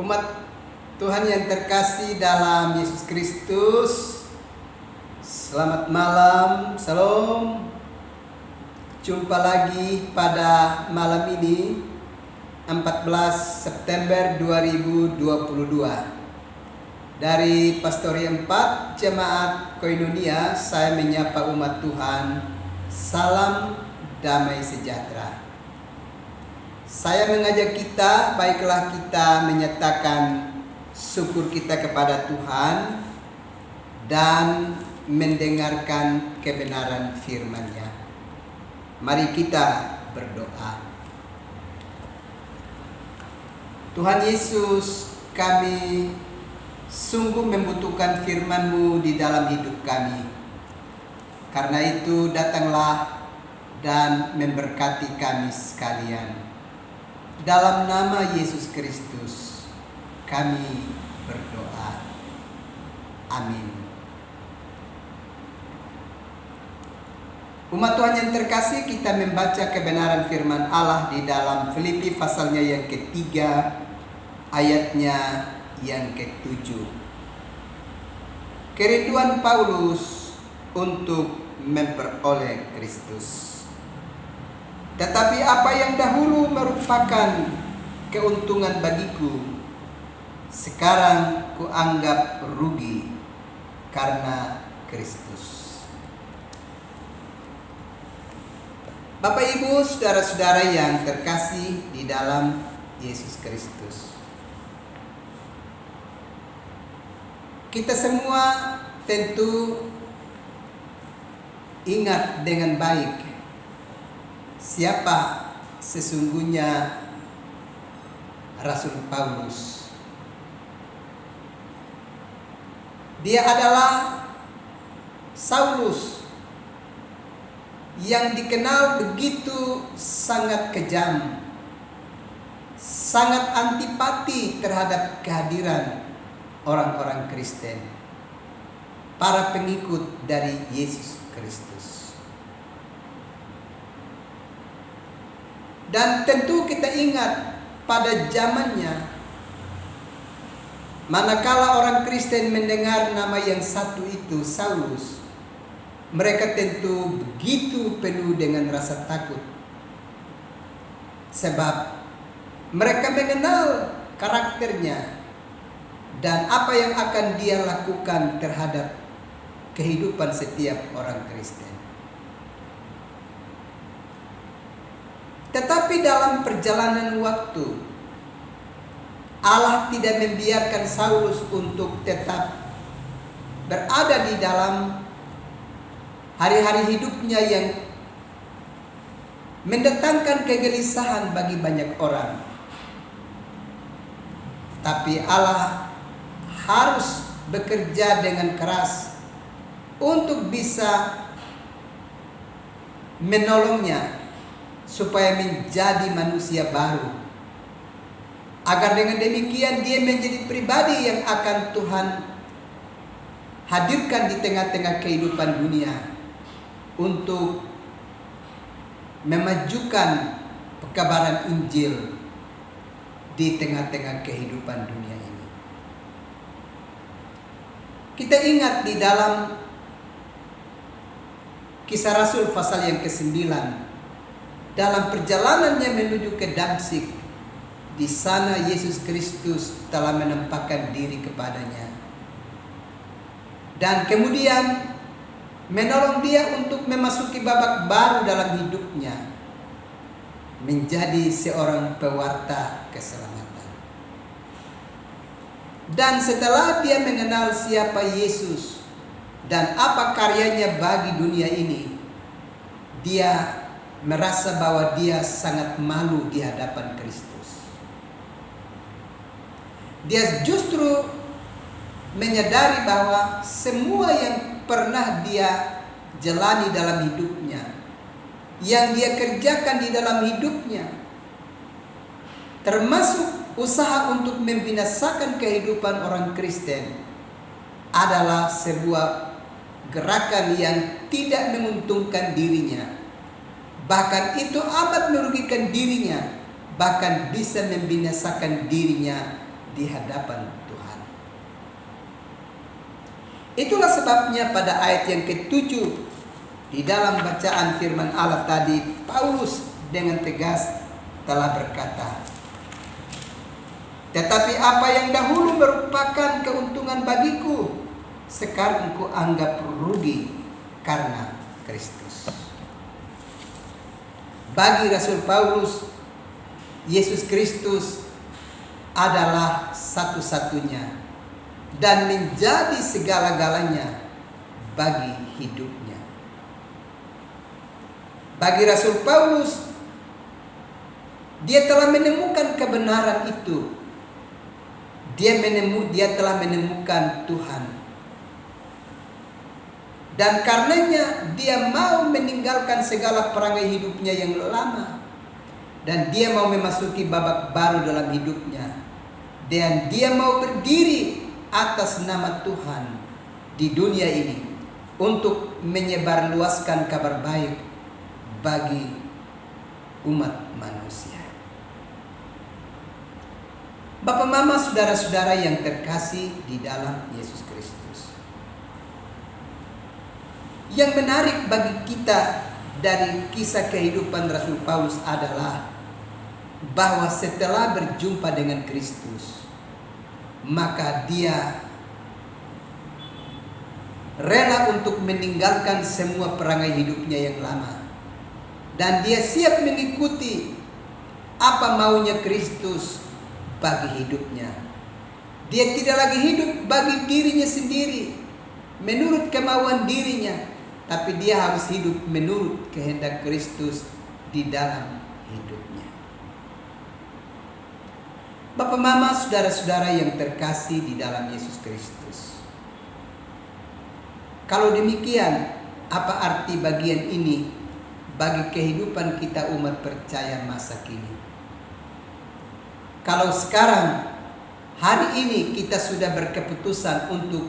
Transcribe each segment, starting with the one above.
Umat Tuhan yang terkasih dalam Yesus Kristus, selamat malam, salam. Jumpa lagi pada malam ini 14 September 2022. Dari Pastori 4 Jemaat Koinonia, saya menyapa umat Tuhan. Salam damai sejahtera. Saya mengajak kita, baiklah kita menyatakan syukur kita kepada Tuhan dan mendengarkan kebenaran firman-Nya. Mari kita berdoa. Tuhan Yesus, kami sungguh membutuhkan firman-Mu di dalam hidup kami. Karena itu datanglah dan memberkati kami sekalian. Dalam nama Yesus Kristus kami berdoa. Amin. Umat Tuhan yang terkasih, kita membaca kebenaran firman Allah di dalam Filipi pasalnya yang ketiga, ayatnya yang ke-7. Kerinduan Paulus untuk memperoleh Kristus. Tetapi apa yang dahulu merupakan keuntungan bagiku, sekarang kuanggap rugi karena Kristus. Bapak Ibu, saudara-saudara yang terkasih di dalam Yesus Kristus. Kita semua tentu ingat dengan baik siapa sesungguhnya Rasul Paulus. Dia adalah Saulus yang dikenal begitu sangat kejam, sangat antipati terhadap kehadiran orang-orang Kristen, para pengikut dari Yesus Kristus. Dan tentu kita ingat pada zamannya, manakala orang Kristen mendengar nama yang satu itu, Saulus, mereka tentu begitu penuh dengan rasa takut. Sebab mereka mengenal karakternya dan apa yang akan dia lakukan terhadap kehidupan setiap orang Kristen. Tetapi dalam perjalanan waktu, Allah tidak membiarkan Saulus untuk tetap berada di dalam hari-hari hidupnya yang mendatangkan kegelisahan bagi banyak orang. Tapi Allah harus bekerja dengan keras untuk bisa menolongnya supaya menjadi manusia baru, agar dengan demikian dia menjadi pribadi yang akan Tuhan hadirkan di tengah-tengah kehidupan dunia untuk memajukan pekabaran Injil di tengah-tengah kehidupan dunia ini. Kita ingat di dalam Kisah Rasul pasal yang ke-9, dalam perjalanannya menuju ke Damsyik, di sana Yesus Kristus telah menampakkan diri kepadanya dan kemudian menolong dia untuk memasuki babak baru dalam hidupnya, menjadi seorang pewarta keselamatan. Dan setelah dia mengenal siapa Yesus dan apa karyanya bagi dunia ini, dia merasa bahwa dia sangat malu di hadapan Kristus. Dia justru menyadari bahwa semua yang pernah dia jalani dalam hidupnya, yang dia kerjakan di dalam hidupnya, termasuk usaha untuk membinasakan kehidupan orang Kristen, adalah sebuah gerakan yang tidak menguntungkan dirinya. Bahkan itu amat merugikan dirinya, bahkan bisa membinasakan dirinya di hadapan Tuhan. Itulah sebabnya pada ayat yang ke-7 di dalam bacaan firman Allah tadi, Paulus dengan tegas telah berkata, "Tetapi apa yang dahulu merupakan keuntungan bagiku, sekarang ku anggap rugi karena Kristus." Bagi Rasul Paulus, Yesus Kristus adalah satu-satunya dan menjadi segala-galanya bagi hidupnya. Bagi Rasul Paulus, dia telah menemukan kebenaran itu. Dia telah menemukan Tuhan. Dan karenanya dia mau meninggalkan segala perangai hidupnya yang lama. Dan dia mau memasuki babak baru dalam hidupnya. Dan dia mau berdiri atas nama Tuhan di dunia ini untuk menyebarluaskan kabar baik bagi umat manusia. Bapak, mama, saudara-saudara yang terkasih di dalam Yesus Kristus, yang menarik bagi kita dari kisah kehidupan Rasul Paulus adalah bahwa setelah berjumpa dengan Kristus, maka dia rela untuk meninggalkan semua perangai hidupnya yang lama. Dan dia siap mengikuti apa maunya Kristus bagi hidupnya. Dia tidak lagi hidup bagi dirinya sendiri, menurut kemauan dirinya, tapi dia harus hidup menurut kehendak Kristus di dalam hidupnya. Bapak, mama, saudara-saudara yang terkasih di dalam Yesus Kristus, kalau demikian, apa arti bagian ini bagi kehidupan kita umat percaya masa kini? Kalau sekarang, hari ini kita sudah berkeputusan untuk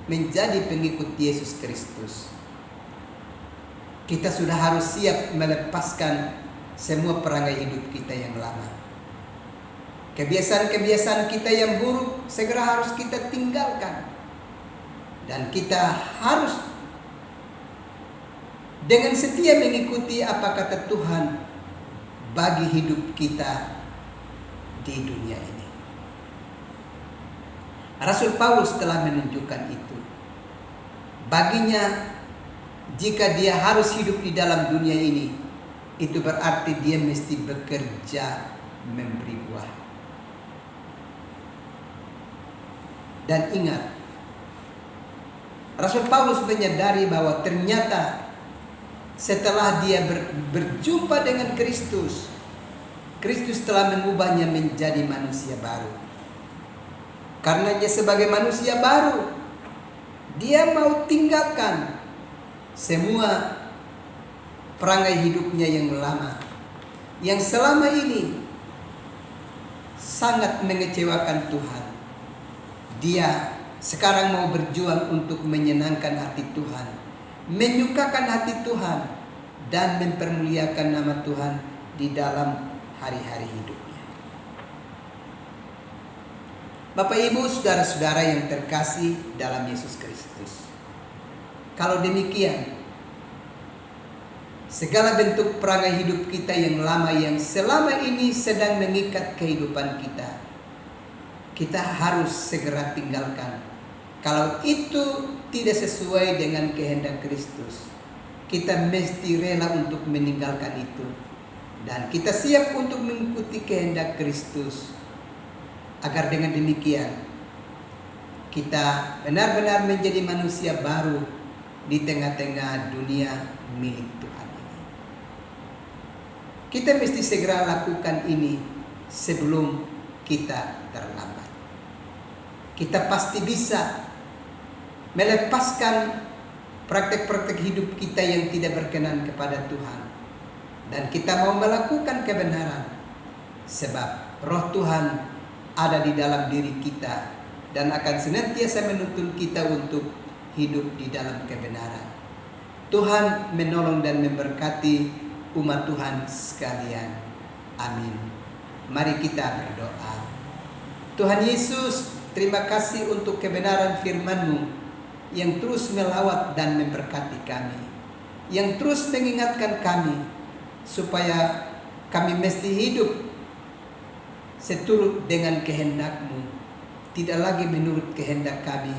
menjadi pengikut Yesus Kristus, kita sudah harus siap melepaskan semua perangai hidup kita yang lama. Kebiasaan-kebiasaan kita yang buruk segera harus kita tinggalkan. Dan kita harus dengan setia mengikuti apa kata Tuhan bagi hidup kita di dunia ini. Rasul Paulus telah menunjukkan itu. Baginya, jika dia harus hidup di dalam dunia ini, itu berarti dia mesti bekerja memberi buah. Dan ingat, Rasul Paulus menyadari bahwa ternyata setelah dia berjumpa dengan Kristus, Kristus telah mengubahnya menjadi manusia baru. Karena dia sebagai manusia baru, dia mau tinggalkan semua perangai hidupnya yang lama, yang selama ini sangat mengecewakan Tuhan. Dia sekarang mau berjuang untuk menyenangkan hati Tuhan, menyukakan hati Tuhan, dan mempermuliakan nama Tuhan di dalam hari-hari hidupnya. Bapak, Ibu, saudara-saudara yang terkasih dalam Yesus Kristus, kalau demikian, segala bentuk perangai hidup kita yang lama yang selama ini sedang mengikat kehidupan kita, kita harus segera tinggalkan. Kalau itu tidak sesuai dengan kehendak Kristus, kita mesti rela untuk meninggalkan itu. Dan kita siap untuk mengikuti kehendak Kristus. Agar dengan demikian, kita benar-benar menjadi manusia baru di tengah-tengah dunia milik Tuhan ini. Kita mesti segera lakukan ini sebelum kita terlambat. Kita pasti bisa melepaskan praktek-praktek hidup kita yang tidak berkenan kepada Tuhan. Dan kita mau melakukan kebenaran. Sebab roh Tuhan ada di dalam diri kita dan akan senantiasa menuntun kita untuk hidup di dalam kebenaran. Tuhan menolong dan memberkati umat Tuhan sekalian. Amin. Mari kita berdoa. Tuhan Yesus, terima kasih untuk kebenaran firman-Mu yang terus melawat dan memberkati kami, yang terus mengingatkan kami supaya kami mesti hidup seturut dengan kehendak-Mu, tidak lagi menurut kehendak kami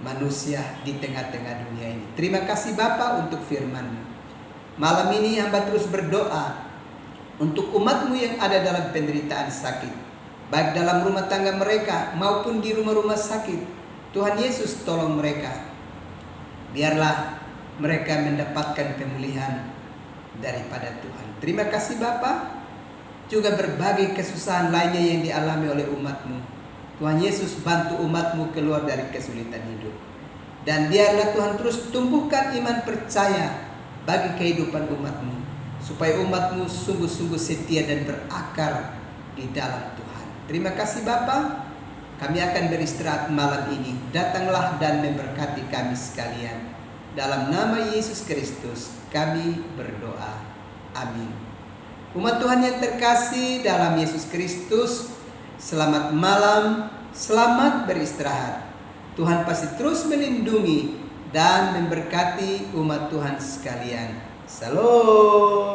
manusia di tengah-tengah dunia ini. Terima kasih Bapa untuk firman-Mu. Malam ini hamba terus berdoa untuk umat-Mu yang ada dalam penderitaan sakit, baik dalam rumah tangga mereka maupun di rumah-rumah sakit. Tuhan Yesus tolong mereka. Biarlah mereka mendapatkan pemulihan daripada Tuhan. Terima kasih Bapa. Juga berbagai kesusahan lainnya yang dialami oleh umat-Mu. Tuhan Yesus bantu umat-Mu keluar dari kesulitan hidup. Dan biarlah Tuhan terus tumbuhkan iman percaya bagi kehidupan umat-Mu, supaya umat-Mu sungguh-sungguh setia dan berakar di dalam Tuhan. Terima kasih Bapa. Kami akan beristirahat malam ini. Datanglah dan memberkati kami sekalian. Dalam nama Yesus Kristus kami berdoa. Amin. Umat Tuhan yang terkasih dalam Yesus Kristus, selamat malam, selamat beristirahat. Tuhan pasti terus melindungi dan memberkati umat Tuhan sekalian. Salam.